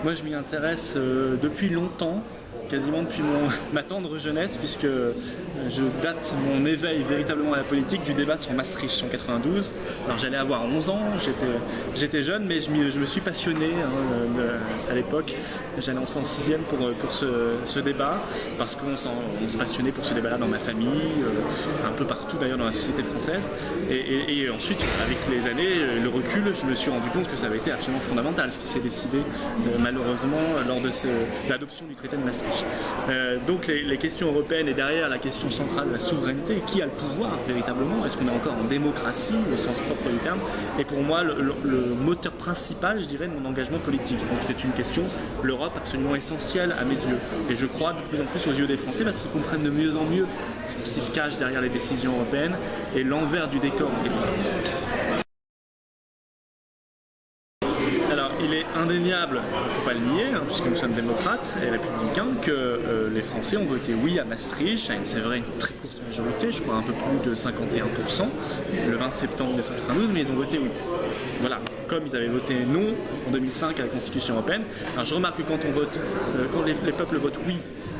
Moi, je m'y intéresse depuis longtemps, quasiment depuis ma tendre jeunesse, puisque je date mon éveil véritablement à la politique du débat sur Maastricht en 92. Alors j'allais avoir 11 ans, j'étais jeune, mais je me suis passionné à l'époque. J'allais entrer en 6e pour ce débat, parce qu'on se passionnait pour ce débat-là dans ma famille, un peu partout d'ailleurs dans la société française. Et ensuite, avec les années, le recul, je me suis rendu compte que ça avait été absolument fondamental, ce qui s'est décidé malheureusement lors de l'adoption du traité de Maastricht. Donc les questions européennes et derrière la question centrale de la souveraineté, qui a le pouvoir véritablement? Est-ce qu'on est encore en démocratie au sens propre du terme? Et pour moi le moteur principal, je dirais, de mon engagement politique. Donc c'est une question, l'Europe, absolument essentielle à mes yeux. Et je crois de plus en plus aux yeux des Français parce qu'ils comprennent de mieux en mieux ce qui se cache derrière les décisions européennes et l'envers du décor en quelque sorte. Il est indéniable, il ne faut pas le nier, puisque nous sommes démocrates et républicains, que les Français ont voté oui à Maastricht, c'est vrai, une très courte majorité, je crois un peu plus de 51%, le 20 septembre 1992, mais ils ont voté oui. Voilà, comme ils avaient voté non en 2005 à la Constitution européenne. Alors je remarque que quand les peuples votent oui,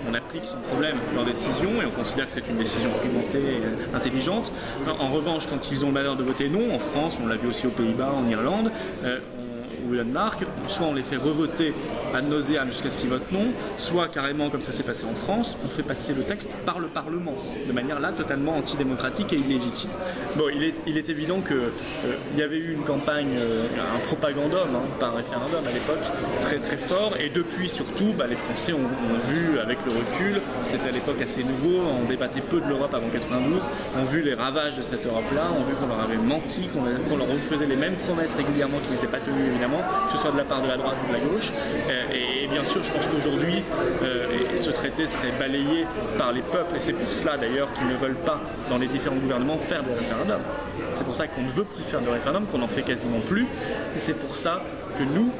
on applique sans problème leur décision et on considère que c'est une décision argumentée et intelligente. En revanche, quand ils ont le malheur de voter non, en France, on l'a vu aussi aux Pays-Bas, en Irlande, ou au Danemark, soit on les fait revoter ad nauseam jusqu'à ce qu'ils votent non, soit carrément, comme ça s'est passé en France, on fait passer le texte par le Parlement, de manière là totalement antidémocratique et illégitime. Bon, il est évident qu'il y avait eu une campagne, un propagandum, pas un référendum à l'époque, très très fort, et depuis surtout, les Français ont vu avec le recul, c'était à l'époque assez nouveau, on débattait peu de l'Europe avant 92, ont vu les ravages de cette Europe-là, ont vu qu'on leur avait menti, qu'on leur refaisait les mêmes promesses régulièrement qui n'étaient pas tenues évidemment, que ce soit de la part de la droite ou de la gauche. Et bien sûr, je pense qu'aujourd'hui, ce traité serait balayé par les peuples, et c'est pour cela d'ailleurs qu'ils ne veulent pas, dans les différents gouvernements, faire des référendums. C'est pour ça qu'on ne veut plus faire de référendum, qu'on n'en fait quasiment plus, et c'est pour ça que nous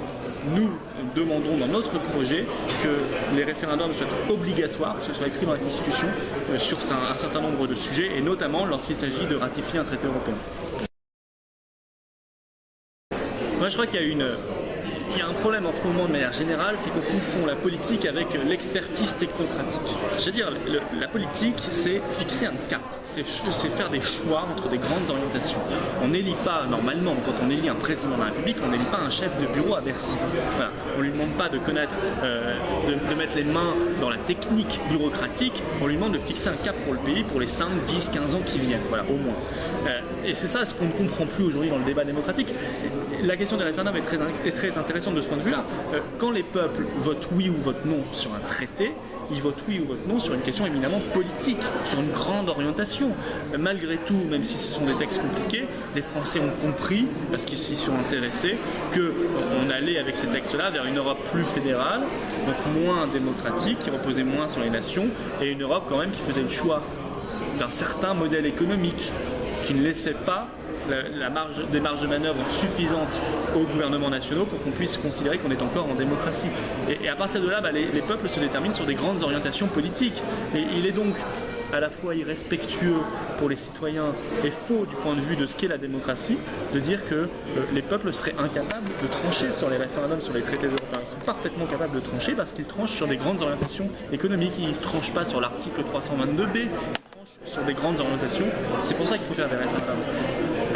demandons dans notre projet que les référendums soient obligatoires, que ce soit écrit dans la Constitution, sur un certain nombre de sujets, et notamment lorsqu'il s'agit de ratifier un traité européen. Moi, je crois qu'il y a un problème en ce moment de manière générale, c'est qu'on confond la politique avec l'expertise technocratique. C'est-à-dire, la politique, c'est fixer un cap, c'est faire des choix entre des grandes orientations. On n'élit pas, normalement, quand on élit un président de la République, on n'élit pas un chef de bureau à Bercy. Voilà. On ne lui demande pas de connaître, de mettre les mains dans la technique bureaucratique, on lui demande de fixer un cap pour le pays pour les 5, 10, 15 ans qui viennent, voilà, au moins. Et c'est ça ce qu'on ne comprend plus aujourd'hui dans le débat démocratique. La question des référendums est très intéressante de ce point de vue-là. Quand les peuples votent oui ou votent non sur un traité, ils votent oui ou votent non sur une question éminemment politique, sur une grande orientation. Malgré tout, même si ce sont des textes compliqués, les Français ont compris, parce qu'ils s'y sont intéressés, qu'on allait avec ces textes-là vers une Europe plus fédérale, donc moins démocratique, qui reposait moins sur les nations, et une Europe quand même qui faisait le choix d'un certain modèle économique, qui ne laissait pas des marges de manœuvre suffisantes aux gouvernements nationaux pour qu'on puisse considérer qu'on est encore en démocratie. Et à partir de là, les peuples se déterminent sur des grandes orientations politiques. Et il est donc à la fois irrespectueux pour les citoyens et faux du point de vue de ce qu'est la démocratie, de dire que les peuples seraient incapables de trancher sur les référendums, sur les traités européens. Ils sont parfaitement capables de trancher parce qu'ils tranchent sur des grandes orientations économiques. Ils ne tranchent pas sur l'article 322B, ils tranchent sur des grandes orientations. C'est pour ça qu'il faut faire des référendums.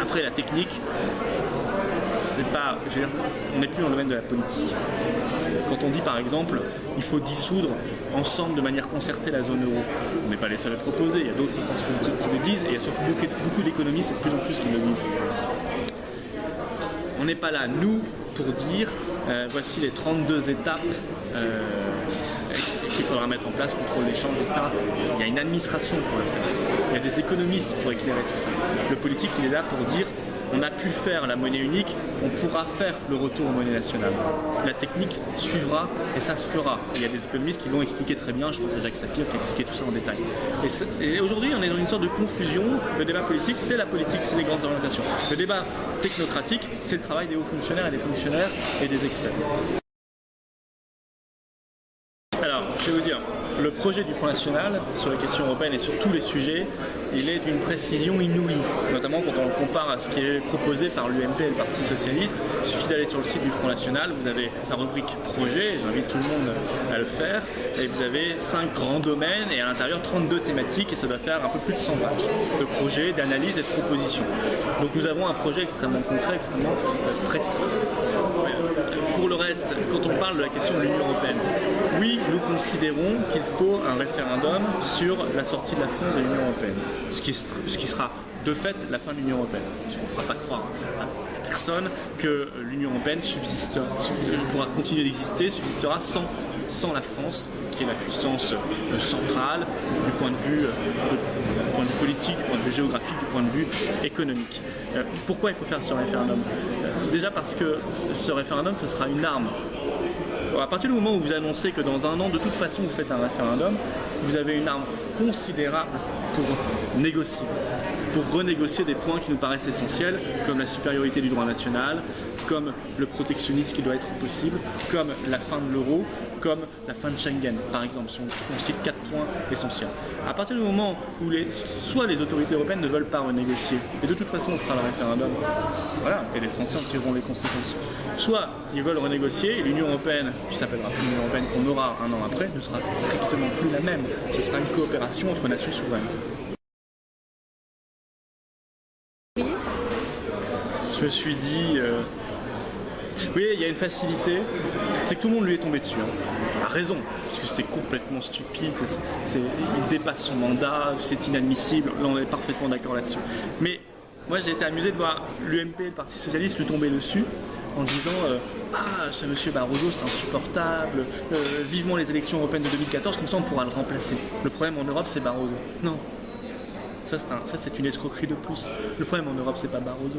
Après, la technique, c'est pas, on n'est plus dans le domaine de la politique. Quand on dit par exemple, il faut dissoudre ensemble de manière concertée la zone euro, on n'est pas les seuls à le proposer, il y a d'autres forces politiques qui le disent, et il y a surtout beaucoup d'économistes et de plus en plus qui le disent. On n'est pas là, nous, pour dire, voici les 32 étapes qu'il faudra mettre en place, contrôle l'échange, etc. Il y a une administration pour le faire. Il y a des économistes pour éclairer tout ça. Le politique, il est là pour dire on a pu faire la monnaie unique, on pourra faire le retour aux monnaies nationales. La technique suivra et ça se fera. Il y a des économistes qui l'ont expliqué très bien, je pense à Jacques Sapir qui a expliqué tout ça en détail. Et aujourd'hui, on est dans une sorte de confusion. Le débat politique, c'est la politique, c'est les grandes orientations. Le débat technocratique, c'est le travail des hauts fonctionnaires et des fonctionnaires et des experts. Alors, je vais vous dire, le projet du Front National sur les questions européennes et sur tous les sujets, il est d'une précision inouïe, notamment quand on le compare à ce qui est proposé par l'UMP et le Parti Socialiste. Il suffit d'aller sur le site du Front National, vous avez la rubrique projet, j'invite tout le monde à le faire, et vous avez 5 grands domaines et à l'intérieur 32 thématiques, et ça va faire un peu plus de 100 pages de projets, d'analyses et de propositions. Donc nous avons un projet extrêmement concret, extrêmement précis. Pour le reste, quand on parle de la question de l'Union européenne, oui, nous considérons qu'il faut un référendum sur la sortie de la France de l'Union européenne, ce qui sera de fait la fin de l'Union européenne. On ne fera pas croire à personne que l'Union européenne pourra continuer d'exister, subsistera sans la France, qui est la puissance centrale du point de vue politique, du point de vue géographique, du point de vue économique. Pourquoi il faut faire ce référendum? Déjà parce que ce référendum, ce sera une arme. À partir du moment où vous annoncez que dans un an, de toute façon, vous faites un référendum, vous avez une arme considérable pour négocier, pour renégocier des points qui nous paraissent essentiels, comme la supériorité du droit national, comme le protectionnisme qui doit être possible, comme la fin de l'euro, comme la fin de Schengen, par exemple. On cite 4 points essentiels. À partir du moment où soit les autorités européennes ne veulent pas renégocier, et de toute façon on fera le référendum, voilà, et les Français en tireront les conséquences. Soit ils veulent renégocier, et l'Union européenne, qui s'appellera l'Union européenne qu'on aura un an après, ne sera strictement plus la même. Ce sera une coopération entre nations souveraines. Je me suis dit, oui, il y a une facilité, c'est que tout le monde lui est tombé dessus. A raison, parce que c'est complètement stupide, il dépasse son mandat, c'est inadmissible, là on est parfaitement d'accord là-dessus. Mais moi j'ai été amusé de voir l'UMP, le Parti Socialiste, lui tomber dessus en disant ah, ce monsieur Barroso c'est insupportable, vivement les élections européennes de 2014, comme ça on pourra le remplacer. Le problème en Europe c'est Barroso. Non. Ça c'est une escroquerie de plus. Le problème en Europe c'est pas Barroso.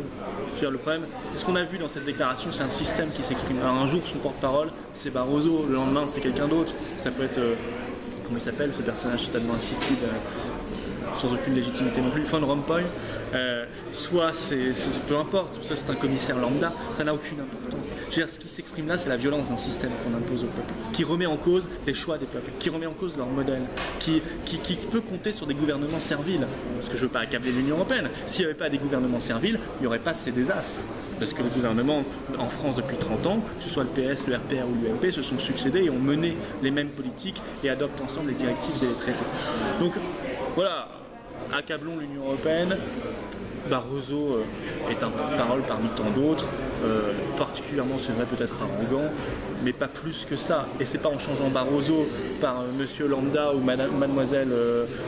Je veux dire, le problème, ce qu'on a vu dans cette déclaration, c'est un système qui s'exprime. Alors un jour son porte-parole c'est Barroso, le lendemain c'est quelqu'un d'autre. Ça peut être, comment il s'appelle ce personnage totalement insipide, sans aucune légitimité non plus, Van Rompuy. Soit peu importe, soit c'est un commissaire lambda, ça n'a aucune importance. Je veux dire, ce qui s'exprime là, c'est la violence d'un système qu'on impose au peuple, qui remet en cause les choix des peuples, qui remet en cause leur modèle, qui peut compter sur des gouvernements serviles. Parce que je ne veux pas accabler l'Union européenne. S'il n'y avait pas des gouvernements serviles, il n'y aurait pas ces désastres. Parce que les gouvernements en France depuis 30 ans, que ce soit le PS, le RPR ou l'UMP, se sont succédés et ont mené les mêmes politiques et adoptent ensemble les directives et les traités. Donc voilà, accablons l'Union européenne. Barroso est un porte-parole parmi tant d'autres, particulièrement c'est vrai peut-être arrogant, mais pas plus que ça. Et c'est pas en changeant Barroso par monsieur Lambda ou mademoiselle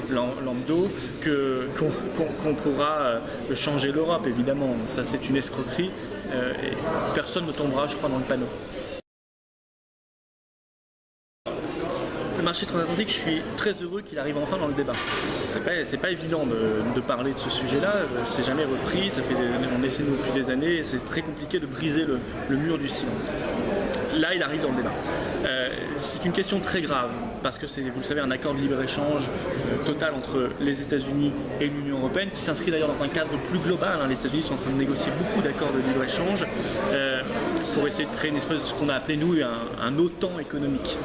Lambdo qu'on pourra changer l'Europe, évidemment. Ça c'est une escroquerie et personne ne tombera, je crois, dans le panneau. Le marché transatlantique, je suis très heureux qu'il arrive enfin dans le débat. C'est pas évident de parler de ce sujet-là, c'est jamais repris, on essaie depuis des années, et c'est très compliqué de briser le mur du silence. Là, il arrive dans le débat. C'est une question très grave, parce que c'est, vous le savez, un accord de libre-échange total entre les États-Unis et l'Union européenne, qui s'inscrit d'ailleurs dans un cadre plus global. Les États-Unis sont en train de négocier beaucoup d'accords de libre-échange pour essayer de créer une espèce de ce qu'on a appelé, nous, un OTAN économique.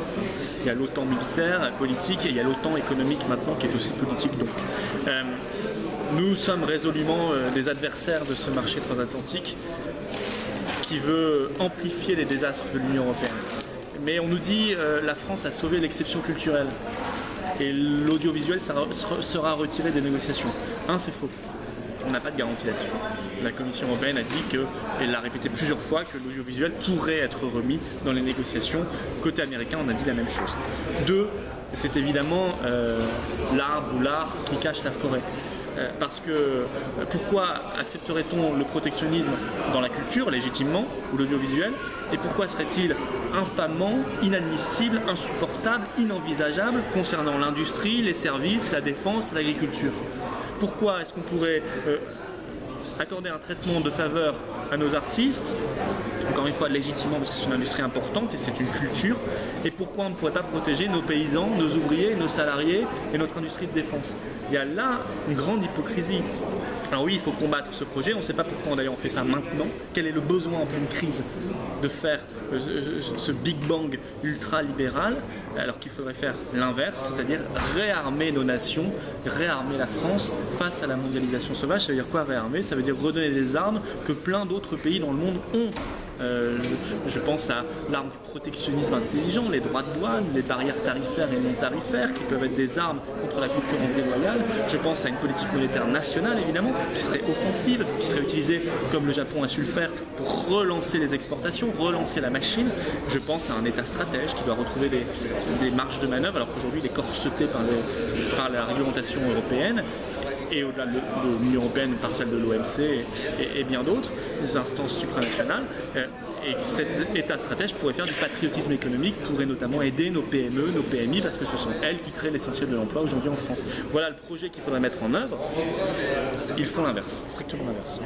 Il y a l'OTAN militaire, politique, et il y a l'OTAN économique maintenant, qui est aussi politique. Donc, nous sommes résolument des adversaires de ce marché transatlantique qui veut amplifier les désastres de l'Union européenne. Mais on nous dit la France a sauvé l'exception culturelle et l'audiovisuel sera retiré des négociations. C'est faux. On n'a pas de garantie là-dessus. La Commission européenne a dit elle l'a répété plusieurs fois, que l'audiovisuel pourrait être remis dans les négociations. Côté américain, on a dit la même chose. 2, c'est évidemment l'arbre ou l'art qui cache la forêt. Parce que pourquoi accepterait-on le protectionnisme dans la culture, légitimement, ou l'audiovisuel, et pourquoi serait-il infamant, inadmissible, insupportable, inenvisageable concernant l'industrie, les services, la défense, l'agriculture? Pourquoi est-ce qu'on pourrait accorder un traitement de faveur à nos artistes, encore une fois légitimement parce que c'est une industrie importante et c'est une culture, et pourquoi on ne pourrait pas protéger nos paysans, nos ouvriers, nos salariés et notre industrie de défense? Il y a là une grande hypocrisie. Alors oui, il faut combattre ce projet, on ne sait pas pourquoi d'ailleurs on fait ça maintenant. Quel est le besoin en pleine crise de faire ce Big Bang ultra-libéral, alors qu'il faudrait faire l'inverse, c'est-à-dire réarmer nos nations, réarmer la France face à la mondialisation sauvage. Ça veut dire quoi réarmer? Ça veut dire redonner des armes que plein d'autres pays dans le monde ont. Je pense à l'arme du protectionnisme intelligent, les droits de douane, les barrières tarifaires et non tarifaires qui peuvent être des armes contre la concurrence déloyale. Je pense à une politique monétaire nationale évidemment qui serait offensive, qui serait utilisée comme le Japon a su le faire pour relancer les exportations, relancer la machine. Je pense à un État stratège qui doit retrouver des marges de manœuvre alors qu'aujourd'hui il est corseté par la réglementation européenne et au-delà de l'Union européenne, par celle de l'OMC et bien d'autres, des instances supranationales. Et cet État stratège pourrait faire du patriotisme économique, pourrait notamment aider nos PME, nos PMI, parce que ce sont elles qui créent l'essentiel de l'emploi aujourd'hui en France. Voilà le projet qu'il faudrait mettre en œuvre. Ils font l'inverse, strictement l'inverse.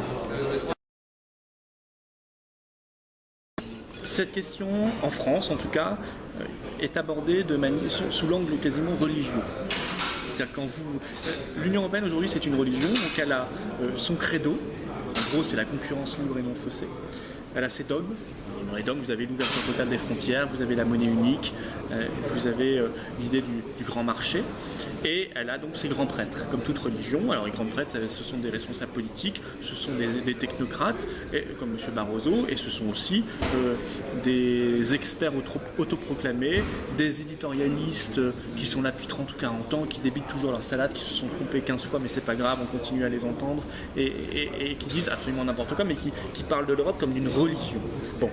Cette question, en France en tout cas, est abordée sous l'angle quasiment religieux. C'est-à-dire quand l'Union européenne aujourd'hui c'est une religion, donc elle a son credo, en gros c'est la concurrence libre et non faussée. Elle a ses dogmes. Et dans les dogmes, vous avez l'ouverture totale des frontières, vous avez la monnaie unique, vous avez l'idée du grand marché. Et elle a donc ses grands prêtres, comme toute religion. Alors les grands prêtres, ce sont des responsables politiques, ce sont des technocrates, comme M. Barroso, et ce sont aussi des experts autoproclamés, des éditorialistes qui sont là depuis 30 ou 40 ans, qui débitent toujours leur salade, qui se sont trompés 15 fois, mais c'est pas grave, on continue à les entendre, et qui disent absolument n'importe quoi, mais qui parlent de l'Europe comme d'une religion. Bon.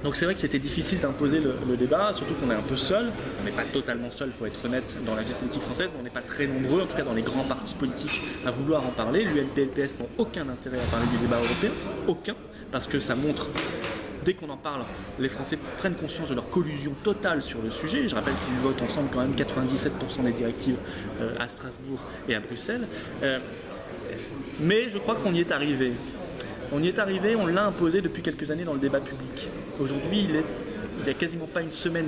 Donc c'est vrai que c'était difficile d'imposer le débat, surtout qu'on est un peu seul. On n'est pas totalement seul, il faut être honnête, dans la vie politique française, mais on n'est pas très nombreux, en tout cas dans les grands partis politiques, à vouloir en parler. L'UMP et le PS n'ont aucun intérêt à parler du débat européen, aucun, parce que ça montre, dès qu'on en parle, les Français prennent conscience de leur collusion totale sur le sujet. Je rappelle qu'ils votent ensemble quand même 97% des directives à Strasbourg et à Bruxelles. Mais je crois qu'on y est arrivé. On y est arrivé, on l'a imposé depuis quelques années dans le débat public. Aujourd'hui, il n'y a quasiment pas une semaine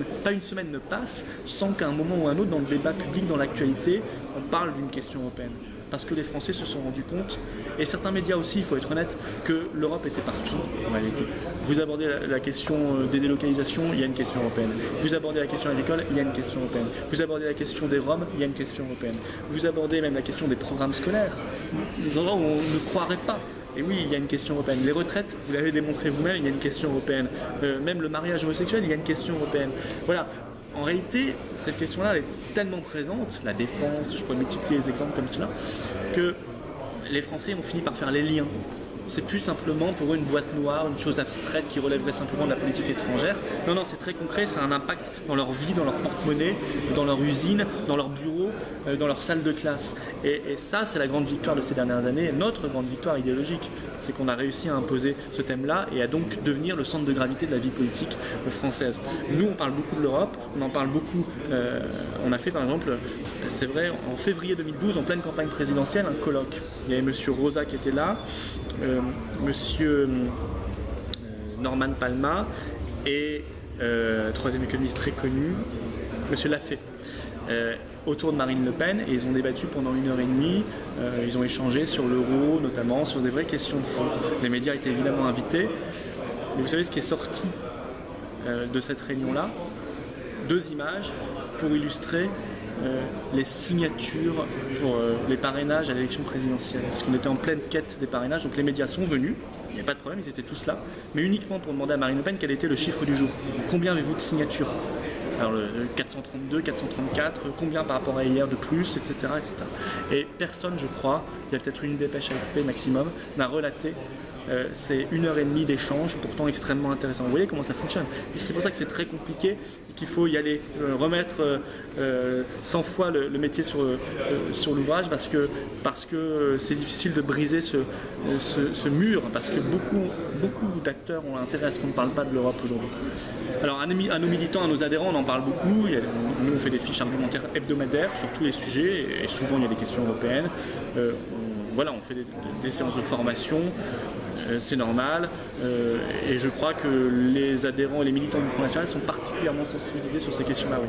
ne passe sans qu'à un moment ou un autre, dans le débat public, dans l'actualité, on parle d'une question européenne. Parce que les Français se sont rendus compte, et certains médias aussi, il faut être honnête, que l'Europe était partout en réalité. Vous abordez la question des délocalisations, il y a une question européenne. Vous abordez la question agricole, il y a une question européenne. Vous abordez la question des Roms, il y a une question européenne. Vous abordez même la question des programmes scolaires, des endroits où on ne croirait pas. Et oui, il y a une question européenne. Les retraites, vous l'avez démontré vous-même, il y a une question européenne. Même le mariage homosexuel, il y a une question européenne. Voilà. En réalité, cette question-là, elle est tellement présente, la défense, je pourrais multiplier les exemples comme cela, que les Français ont fini par faire les liens. C'est plus simplement pour eux une boîte noire, une chose abstraite qui relèverait simplement de la politique étrangère. Non, non, c'est très concret, ça a un impact dans leur vie, dans leur porte-monnaie, dans leur usine, dans leur bureau, dans leur salle de classe. Et ça, c'est la grande victoire de ces dernières années, notre grande victoire idéologique. C'est qu'on a réussi à imposer ce thème-là et à donc devenir le centre de gravité de la vie politique française. Nous, on parle beaucoup de l'Europe, on en parle beaucoup. On a fait par exemple, c'est vrai, en février 2012, en pleine campagne présidentielle, un colloque. Il y avait M. Rosa qui était là, Monsieur Norman Palma et troisième économiste très connu, Monsieur Lafay, autour de Marine Le Pen, et ils ont débattu pendant 1h30. Ils ont échangé sur l'euro, notamment sur des vraies questions de fond. Les médias étaient évidemment invités, mais vous savez ce qui est sorti de cette réunion-là? 2 images pour illustrer les signatures pour les parrainages à l'élection présidentielle. Parce qu'on était en pleine quête des parrainages, donc les médias sont venus, il n'y a pas de problème, ils étaient tous là, mais uniquement pour demander à Marine Le Pen quel était le chiffre du jour. Combien avez-vous de signatures? Alors le 432, 434, combien par rapport à hier de plus, etc. etc. Et personne, je crois, il y a peut-être une dépêche AFP maximum, n'a relaté ces 1h30 d'échange, pourtant extrêmement intéressant. Vous voyez comment ça fonctionne. Et c'est pour ça que c'est très compliqué, et qu'il faut y aller, remettre 100 fois le métier sur l'ouvrage, parce que c'est difficile de briser ce mur, parce que beaucoup d'acteurs ont intérêt à ce qu'on ne parle pas de l'Europe aujourd'hui. Alors à nos militants, à nos adhérents, on en parle beaucoup. Nous, on fait des fiches argumentaires hebdomadaires sur tous les sujets, et souvent il y a des questions européennes. Voilà, on fait des séances de formation. C'est normal, et je crois que les adhérents et les militants du Front National sont particulièrement sensibilisés sur ces questions-là. Oui.